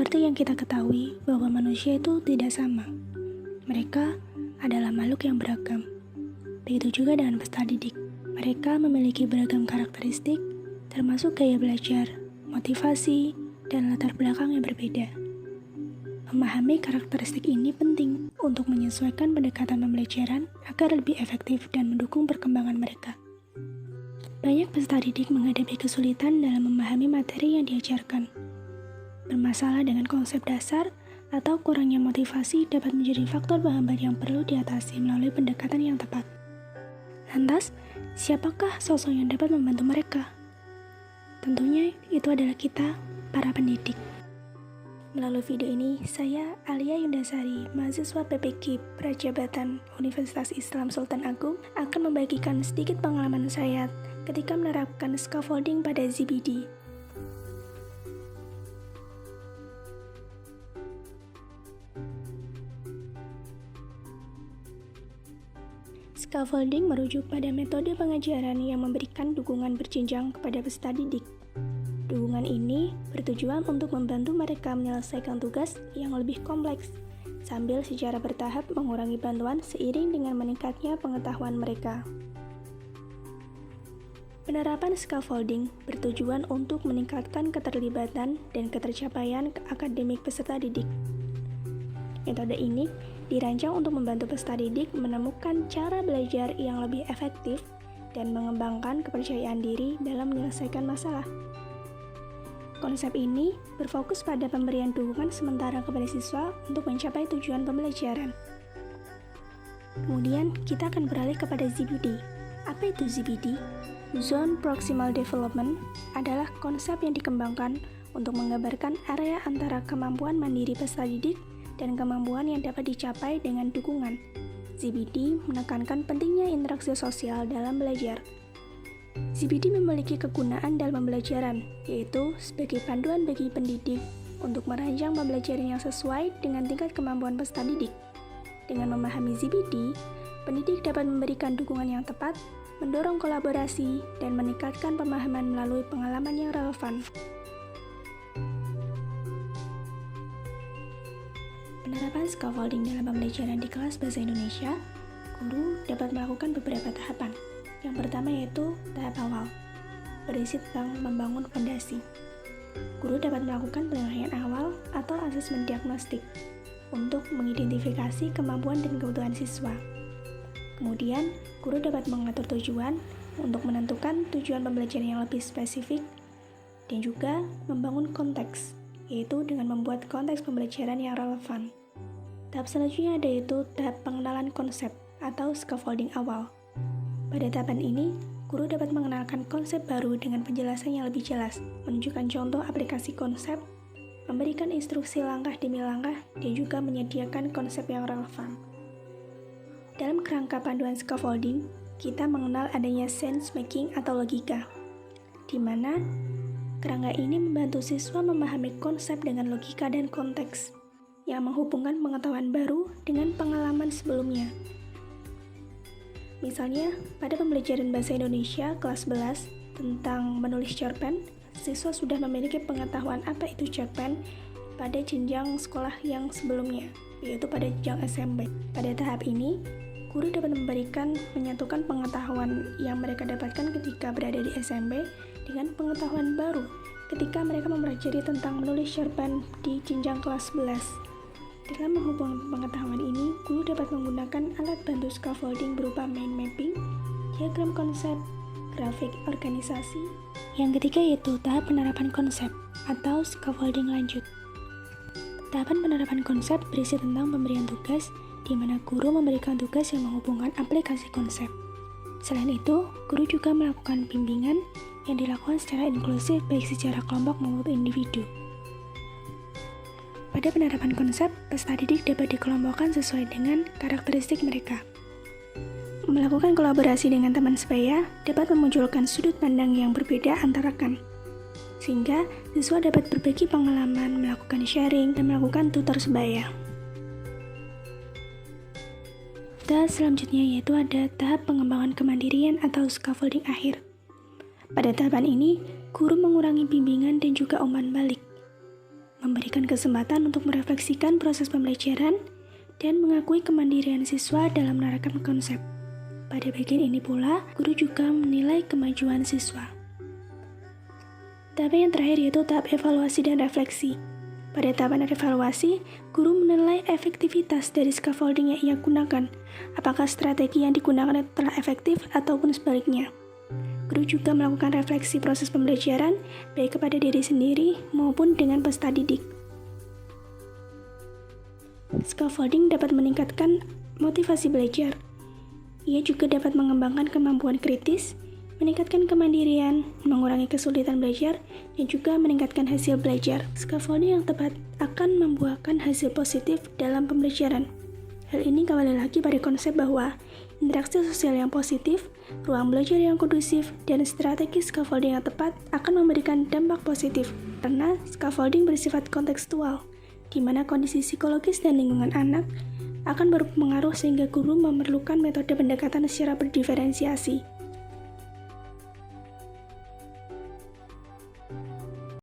Seperti yang kita ketahui bahwa manusia itu tidak sama. Mereka adalah makhluk yang beragam. Begitu juga dengan peserta didik. Mereka memiliki beragam karakteristik, termasuk gaya belajar, motivasi, dan latar belakang yang berbeda. Memahami karakteristik ini penting untuk menyesuaikan pendekatan pembelajaran agar lebih efektif dan mendukung perkembangan mereka. Banyak peserta didik menghadapi kesulitan dalam memahami materi yang diajarkan. Bermasalah dengan konsep dasar atau kurangnya motivasi dapat menjadi faktor penghambat yang perlu diatasi melalui pendekatan yang tepat. Lantas, siapakah sosok yang dapat membantu mereka? Tentunya itu adalah kita, para pendidik. Melalui video ini, saya Alia Yundasari, mahasiswa PPG Prajabatan Universitas Islam Sultan Agung, akan membagikan sedikit pengalaman saya ketika menerapkan scaffolding pada ZBD. Scaffolding merujuk pada metode pengajaran yang memberikan dukungan berjenjang kepada peserta didik. Dukungan ini bertujuan untuk membantu mereka menyelesaikan tugas yang lebih kompleks, sambil secara bertahap mengurangi bantuan seiring dengan meningkatnya pengetahuan mereka. Penerapan scaffolding bertujuan untuk meningkatkan keterlibatan dan ketercapaian akademik peserta didik. Metode ini dirancang untuk membantu peserta didik menemukan cara belajar yang lebih efektif dan mengembangkan kepercayaan diri dalam menyelesaikan masalah. Konsep ini berfokus pada pemberian dukungan sementara kepada siswa untuk mencapai tujuan pembelajaran. Kemudian, kita akan beralih kepada ZBD. Apa itu ZBD? Zone Proximal Development adalah konsep yang dikembangkan untuk menggambarkan area antara kemampuan mandiri peserta didik dan kemampuan yang dapat dicapai dengan dukungan. ZBD menekankan pentingnya interaksi sosial dalam belajar. ZBD memiliki kegunaan dalam pembelajaran, yaitu sebagai panduan bagi pendidik untuk merancang pembelajaran yang sesuai dengan tingkat kemampuan peserta didik. Dengan memahami ZBD, pendidik dapat memberikan dukungan yang tepat, mendorong kolaborasi, dan meningkatkan pemahaman melalui pengalaman yang relevan. Penerapan scaffolding dalam pembelajaran di kelas Bahasa Indonesia, guru dapat melakukan beberapa tahapan. Yang pertama yaitu tahap awal, berisi tentang membangun fondasi. Guru dapat melakukan penilaian awal atau asesmen diagnostik untuk mengidentifikasi kemampuan dan kebutuhan siswa. Kemudian, guru dapat mengatur tujuan untuk menentukan tujuan pembelajaran yang lebih spesifik dan juga membangun konteks, yaitu dengan membuat konteks pembelajaran yang relevan. Tahap selanjutnya yaitu tahap pengenalan konsep atau scaffolding awal. Pada tahapan ini, guru dapat mengenalkan konsep baru dengan penjelasan yang lebih jelas, menunjukkan contoh aplikasi konsep, memberikan instruksi langkah demi langkah, dan juga menyediakan konsep yang relevan. Dalam kerangka panduan scaffolding, kita mengenal adanya sense making atau logika, di mana kerangka ini membantu siswa memahami konsep dengan logika dan konteks, yang menghubungkan pengetahuan baru dengan pengalaman sebelumnya. Misalnya, pada pembelajaran Bahasa Indonesia kelas 11 tentang menulis cerpen, siswa sudah memiliki pengetahuan apa itu cerpen pada jenjang sekolah yang sebelumnya, yaitu pada jenjang SMP. Pada tahap ini, guru dapat menyatukan pengetahuan yang mereka dapatkan ketika berada di SMP dengan pengetahuan baru ketika mereka mempelajari tentang menulis cerpen di jenjang kelas 11. Dalam menghubungkan pengetahuan ini, guru dapat menggunakan alat bantu scaffolding berupa mind mapping, diagram konsep, grafik organisasi. Yang ketiga yaitu tahap penerapan konsep atau scaffolding lanjut. Tahapan penerapan konsep berisi tentang pemberian tugas, di mana guru memberikan tugas yang menghubungkan aplikasi konsep. Selain itu, guru juga melakukan bimbingan yang dilakukan secara inklusif baik secara kelompok maupun individu. Pada penerapan konsep, peserta didik dapat dikelompokkan sesuai dengan karakteristik mereka. Melakukan kolaborasi dengan teman sebaya dapat memunculkan sudut pandang yang berbeda antara rekan, sehingga siswa dapat berbagi pengalaman, melakukan sharing, dan melakukan tutor sebaya. Tahap selanjutnya yaitu ada tahap pengembangan kemandirian atau scaffolding akhir. Pada tahapan ini, guru mengurangi bimbingan dan juga umpan balik, memberikan kesempatan untuk merefleksikan proses pembelajaran, dan mengakui kemandirian siswa dalam menerapkan konsep. Pada bagian ini pula, guru juga menilai kemajuan siswa. Tahap yang terakhir yaitu tahap evaluasi dan refleksi. Pada tahapan evaluasi, guru menilai efektivitas dari scaffolding yang ia gunakan, apakah strategi yang digunakan telah efektif ataupun sebaliknya. Guru juga melakukan refleksi proses pembelajaran, baik kepada diri sendiri maupun dengan peserta didik. Scaffolding dapat meningkatkan motivasi belajar. Ia juga dapat mengembangkan kemampuan kritis, meningkatkan kemandirian, mengurangi kesulitan belajar, dan juga meningkatkan hasil belajar. Scaffolding yang tepat akan membuahkan hasil positif dalam pembelajaran. Hal ini kembali lagi pada konsep bahwa interaksi sosial yang positif, ruang belajar yang kondusif, dan strategi scaffolding yang tepat akan memberikan dampak positif. Karena scaffolding bersifat kontekstual, di mana kondisi psikologis dan lingkungan anak akan berpengaruh sehingga guru memerlukan metode pendekatan secara berdiferensiasi.